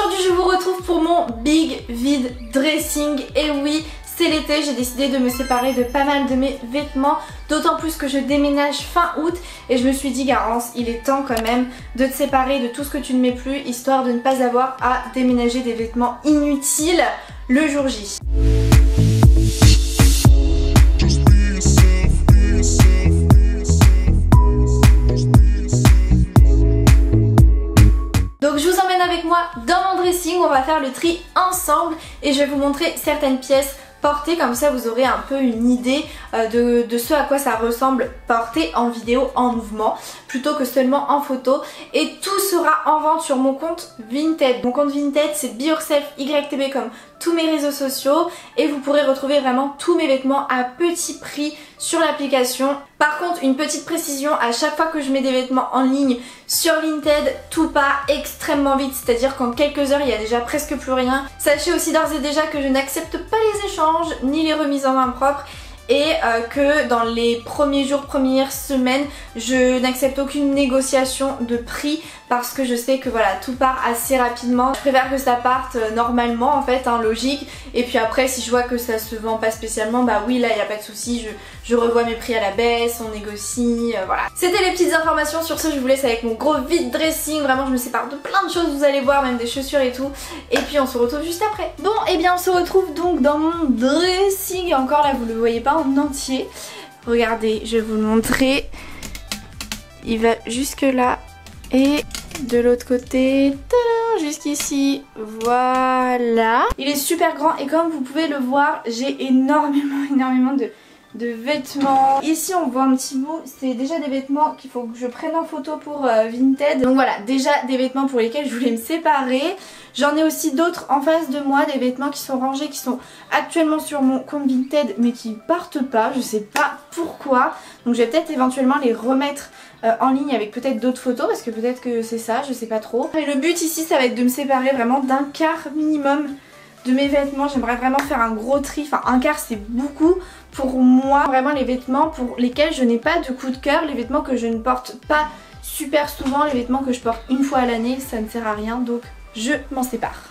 Aujourd'hui je vous retrouve pour mon big vide dressing. Et oui, c'est l'été, j'ai décidé de me séparer de pas mal de mes vêtements, d'autant plus que je déménage fin août et je me suis dit Garance, il est temps quand même de te séparer de tout ce que tu ne mets plus, histoire de ne pas avoir à déménager des vêtements inutiles le jour J. Donc je vous emmène avec moi dans mon dressing, on va faire le tri ensemble et je vais vous montrer certaines pièces portées, comme ça vous aurez un peu une idée de ce à quoi ça ressemble porté en vidéo en mouvement plutôt que seulement en photo. Et tout sera en vente sur mon compte Vinted. Mon compte Vinted c'est Be Yourself YTB comme tous mes réseaux sociaux et vous pourrez retrouver vraiment tous mes vêtements à petit prix sur l'application. Par contre, une petite précision, à chaque fois que je mets des vêtements en ligne sur Vinted, tout part extrêmement vite, c'est-à-dire qu'en quelques heures il y a déjà presque plus rien. Sachez aussi d'ores et déjà que je n'accepte pas les échanges ni les remises en main propre et que dans les premiers jours, premières semaines, je n'accepte aucune négociation de prix parce que je sais que voilà, tout part assez rapidement. Je préfère que ça parte normalement en fait, hein, logique. Et puis après, si je vois que ça se vend pas spécialement, bah oui, là il n'y a pas de souci, je revois mes prix à la baisse, on négocie, voilà. C'était les petites informations, sur ce je vous laisse avec mon gros vide dressing. Vraiment je me sépare de plein de choses, vous allez voir, même des chaussures et tout. Et puis on se retrouve juste après. Bon, et bien on se retrouve donc dans mon dressing. Et encore là, vous le voyez pas en entier. Regardez, je vais vous le montrer. Il va jusque là. Et de l'autre côté, jusqu'ici, voilà. Il est super grand et comme vous pouvez le voir, j'ai énormément de vêtements. Ici on voit un petit bout, c'est déjà des vêtements qu'il faut que je prenne en photo pour Vinted. Donc voilà, déjà des vêtements pour lesquels je voulais me séparer. J'en ai aussi d'autres en face de moi, des vêtements qui sont rangés, qui sont actuellement sur mon compte Vinted mais qui partent pas, je sais pas pourquoi. Donc je vais peut-être éventuellement les remettre en ligne avec peut-être d'autres photos parce que peut-être que c'est ça, je sais pas trop. Et le but ici ça va être de me séparer vraiment d'un quart minimum de mes vêtements. J'aimerais vraiment faire un gros tri, enfin un quart c'est beaucoup pour moi. Vraiment les vêtements pour lesquels je n'ai pas de coup de cœur, les vêtements que je ne porte pas super souvent, les vêtements que je porte une fois à l'année, ça ne sert à rien donc je m'en sépare.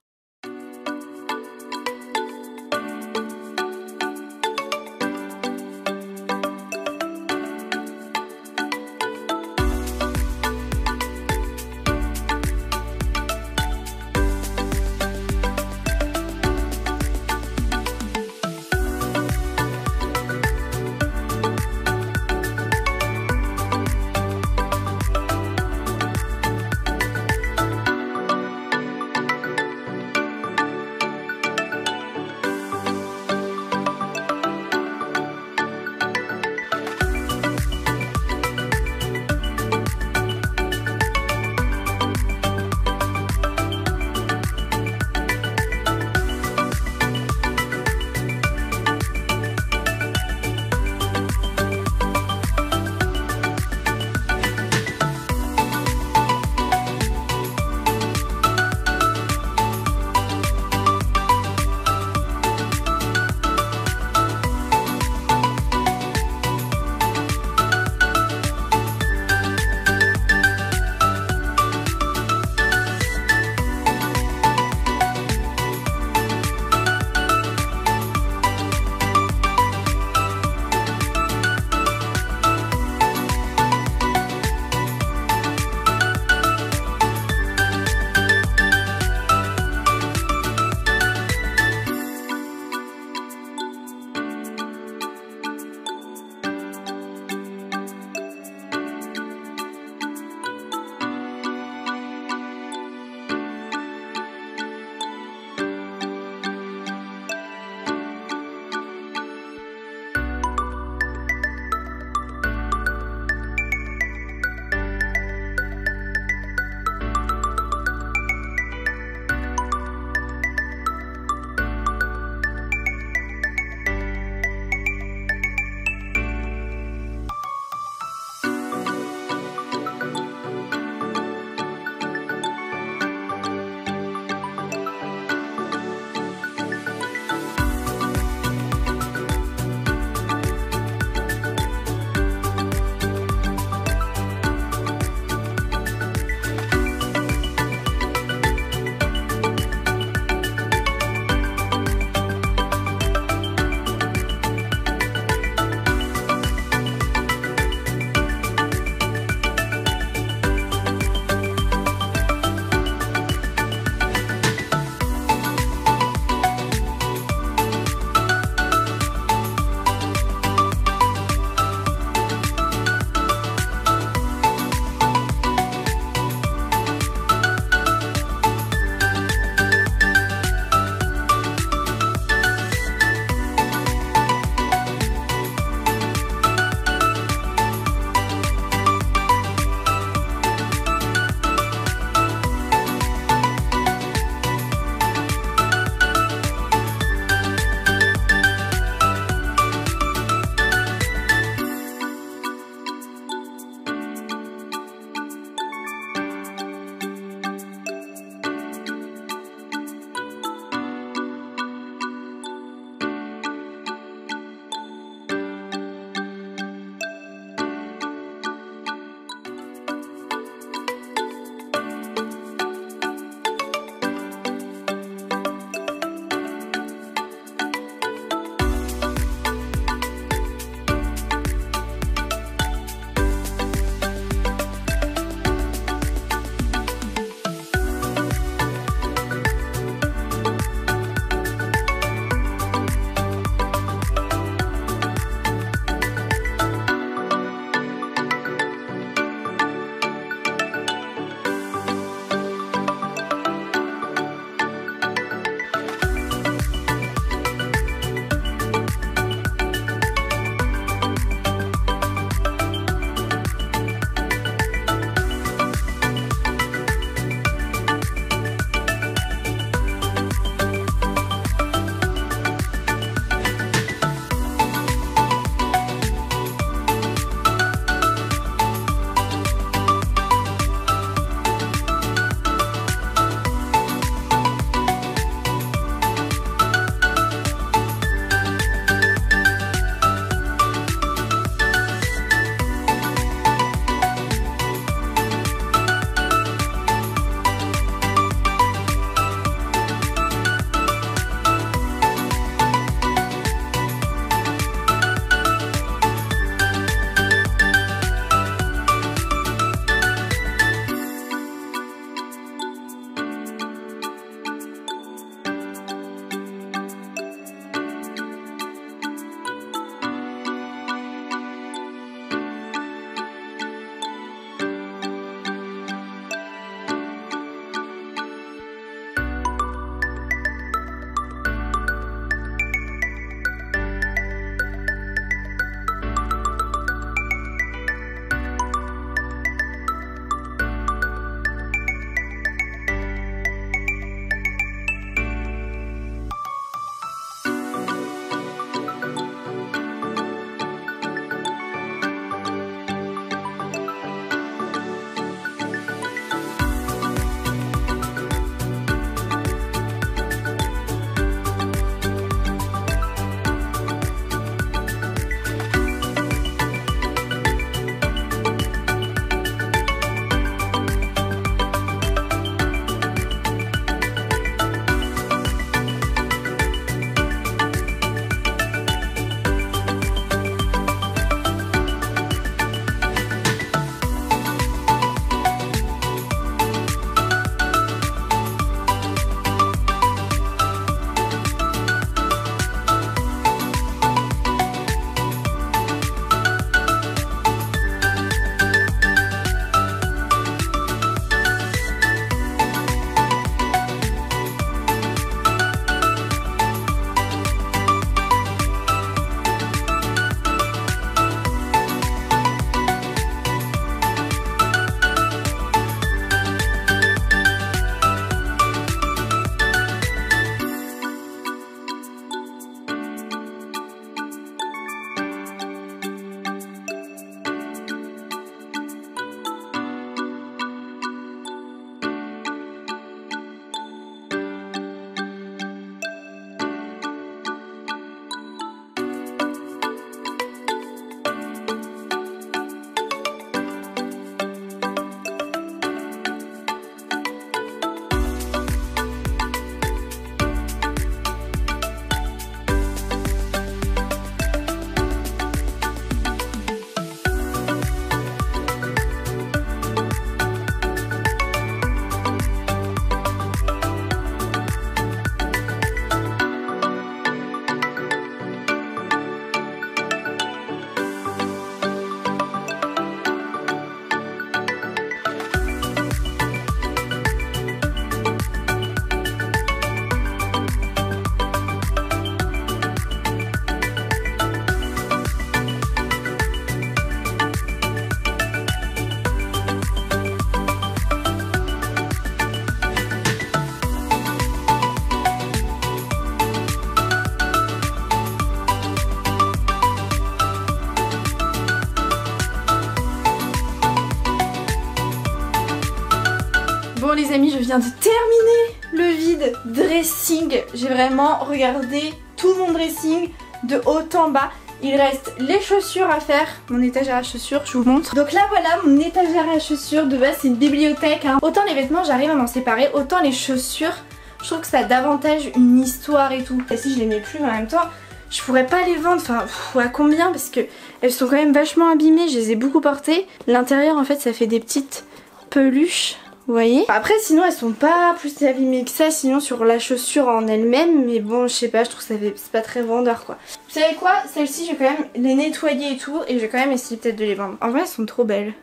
amis, je viens de terminer le vide dressing. J'ai vraiment regardé tout mon dressing de haut en bas. Il reste les chaussures à faire, mon étagère à chaussures, je vous montre. Donc là voilà mon étagère à chaussures, de base c'est une bibliothèque hein. Autant les vêtements j'arrive à m'en séparer, autant les chaussures, je trouve que ça a davantage une histoire et tout. Et si je les mets plus en même temps, je pourrais pas les vendre, enfin à combien, parce que elles sont quand même vachement abîmées, je les ai beaucoup portées. L'intérieur en fait ça fait des petites peluches. Vous voyez? Après sinon elles sont pas plus abîmées que ça sinon sur la chaussure en elle-même, mais bon je sais pas, je trouve que c'est pas très vendeur quoi. Vous savez quoi? Celles-ci je vais quand même les nettoyer et tout et je vais quand même essayer peut-être de les vendre. En vrai elles sont trop belles.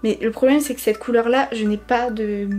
Mais le problème c'est que cette couleur là je n'ai pas de...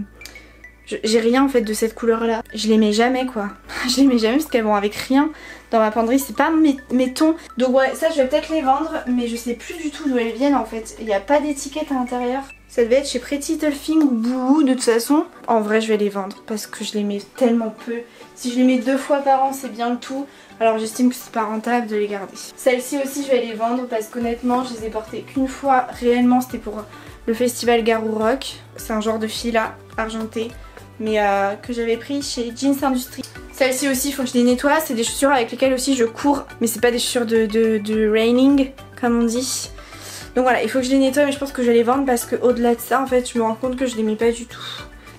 J'ai rien en fait de cette couleur là. Je les mets jamais quoi. Je les mets jamais parce qu'elles vont avec rien dans ma penderie, c'est pas mes tons. Donc ouais ça je vais peut-être les vendre mais je sais plus du tout d'où elles viennent en fait. Il n'y a pas d'étiquette à l'intérieur. Ça devait être chez Pretty Little Thing ou Boohoo de toute façon. En vrai je vais les vendre parce que je les mets tellement peu. Si je les mets 2 fois par an c'est bien le tout. Alors j'estime que c'est pas rentable de les garder. Celles-ci aussi je vais les vendre parce qu'honnêtement je les ai portées qu'une fois réellement, c'était pour le festival Garou Rock. C'est un genre de fila argenté mais que j'avais pris chez Jeans Industrie. Celles-ci aussi il faut que je les nettoie, c'est des chaussures avec lesquelles aussi je cours mais c'est pas des chaussures de raining comme on dit. Donc voilà, il faut que je les nettoie mais je pense que je vais les vendre parce que au-delà de ça en fait je me rends compte que je les mets pas du tout.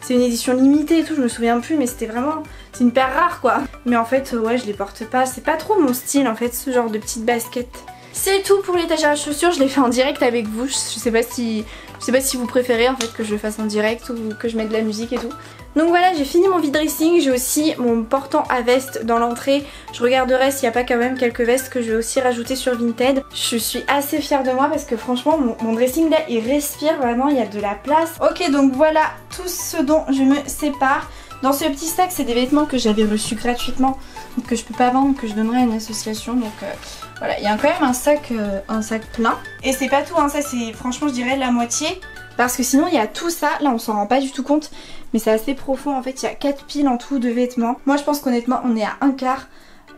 C'est une édition limitée et tout, je me souviens plus mais c'était vraiment... c'est une paire rare quoi. Mais en fait ouais je les porte pas, c'est pas trop mon style en fait ce genre de petites baskets. C'est tout pour l'étagère à chaussures, je l'ai fait en direct avec vous, je sais pas si vous préférez en fait que je le fasse en direct ou que je mette de la musique et tout. Donc voilà, j'ai fini mon vide dressing, j'ai aussi mon portant à veste dans l'entrée. Je regarderai s'il n'y a pas quand même quelques vestes que je vais aussi rajouter sur Vinted. Je suis assez fière de moi parce que franchement mon dressing là il respire vraiment, il y a de la place. Ok donc voilà tout ce dont je me sépare. Dans ce petit sac c'est des vêtements que j'avais reçus gratuitement, que je peux pas vendre, que je donnerai à une association. Donc voilà, il y a quand même un sac plein. Et c'est pas tout hein, ça c'est franchement je dirais la moitié. Parce que sinon il y a tout ça, là on s'en rend pas du tout compte. Mais c'est assez profond en fait, il y a 4 piles en tout de vêtements. Moi je pense qu'honnêtement on est à un quart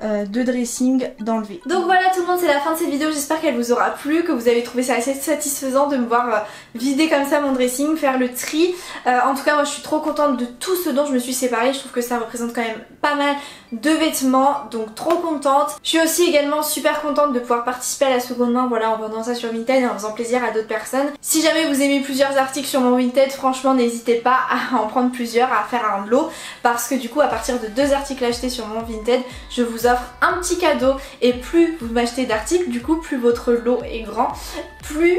de dressing d'enlever. Donc voilà tout le monde, c'est la fin de cette vidéo, j'espère qu'elle vous aura plu, que vous avez trouvé ça assez satisfaisant de me voir vider comme ça mon dressing, faire le tri. En tout cas moi je suis trop contente de tout ce dont je me suis séparée, je trouve que ça représente quand même pas mal de vêtements, donc trop contente. Je suis aussi également super contente de pouvoir participer à la seconde main, voilà, en vendant ça sur Vinted et en faisant plaisir à d'autres personnes. Si jamais vous aimez plusieurs articles sur mon Vinted, franchement n'hésitez pas à en prendre plusieurs, à faire un lot, parce que du coup à partir de 2 articles achetés sur mon Vinted, je vous offre un petit cadeau et plus vous m'achetez d'articles, du coup plus votre lot est grand, plus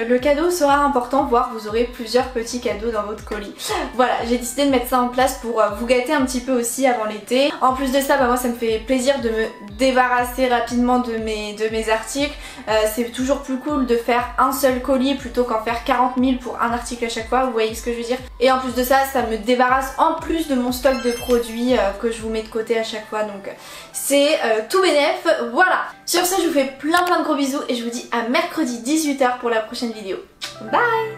le cadeau sera important, voire vous aurez plusieurs petits cadeaux dans votre colis. Voilà, j'ai décidé de mettre ça en place pour vous gâter un petit peu aussi avant l'été. En plus de ça, bah moi ça me fait plaisir de me débarrasser rapidement de mes articles. C'est toujours plus cool de faire un seul colis plutôt qu'en faire 40 000 pour un article à chaque fois, vous voyez ce que je veux dire. Et en plus de ça, ça me débarrasse en plus de mon stock de produits que je vous mets de côté à chaque fois, donc c'est tout bénef, voilà. Sur ce je vous fais plein de gros bisous et je vous dis à mercredi 18h pour la prochaine vidéo. Bye.